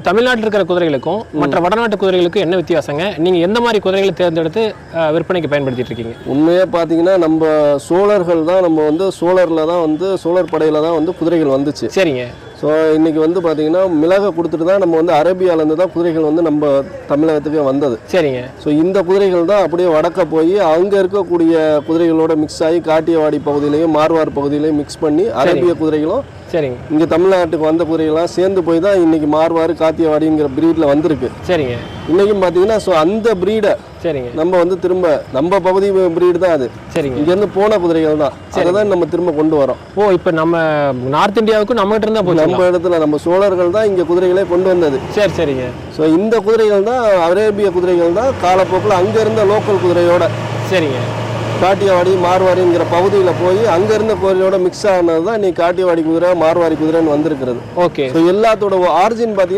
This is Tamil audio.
தமிழ்நாட்டில் இருக்கிற குதிரைகளுக்கும் மற்ற வடநாட்டு குதிரைகளுக்கும் என்ன வித்தியாசங்க? நீங்கள் எந்த மாதிரி குதிரைகளை தேர்ந்தெடுத்து விற்பனைக்கு பயன்படுத்திட்டு இருக்கீங்க? உண்மையாக பார்த்தீங்கன்னா நம்ம சோழர்கள் தான், நம்ம வந்து சோழரில் தான் வந்து சோழர் படையில் தான் வந்து குதிரைகள் வந்துச்சு. சரிங்க. ஸோ இன்றைக்கி வந்து பார்த்திங்கன்னா மிளகை கொடுத்துட்டு தான் நம்ம வந்து அரேபியாவிலேருந்து தான் குதிரைகள் வந்து நம்ம தமிழகத்துக்கு வந்தது. சரிங்க. ஸோ இந்த குதிரைகள் தான் அப்படியே வடக்க போய் அங்கே இருக்கக்கூடிய குதிரைகளோட மிக்ஸ் ஆகி காட்டியவாடி பகுதியிலையும் மார்வார் பகுதியிலையும் மிக்ஸ் பண்ணி அரேபிய குதிரைகளும் சரிங்க இங்கே தமிழ்நாட்டுக்கு வந்த குதிரைகள்லாம் சேர்ந்து போய் தான் இன்றைக்கி மார்வார் காத்தியவாடிங்கிற ப்ரீடில் வந்திருக்கு. சரிங்க. இன்றைக்கும் பார்த்தீங்கன்னா ஸோ அந்த ப்ரீடை சரிங்க நம்ம வந்து திரும்ப நம்ம பகுதி ப்ரீடு தான் அது. சரிங்க. இங்கேருந்து போன குதிரைகள் தான், அதை தான் நம்ம திரும்ப கொண்டு வரோம். ஓ, இப்போ நம்ம நார்த் இந்தியாவுக்கு நம்ம கிட்ட இருந்தால் போச்சு. நம்ம இடத்துல நம்ம சோழர்கள் தான் இங்கே குதிரைகளே கொண்டு வந்தது. சரி சரிங்க. ஸோ இந்த குதிரைகள் தான் அரேபிய குதிரைகள் தான் காலப்போக்கில் அங்கே இருந்த லோக்கல் குதிரையோட சரிங்க காட்டியவாடி மார்வாரிங்கிற பகுதியில் போய் அங்கே இருந்த குதிரையோட மிக்ஸ் ஆனது தான் நீ காட்டியவாடி குதிரை மார்வாரி குதிரைன்னு வந்திருக்கிறது. ஓகே. ஸோ எல்லாத்தோட ஆரிஜின் பார்த்தீங்கன்னா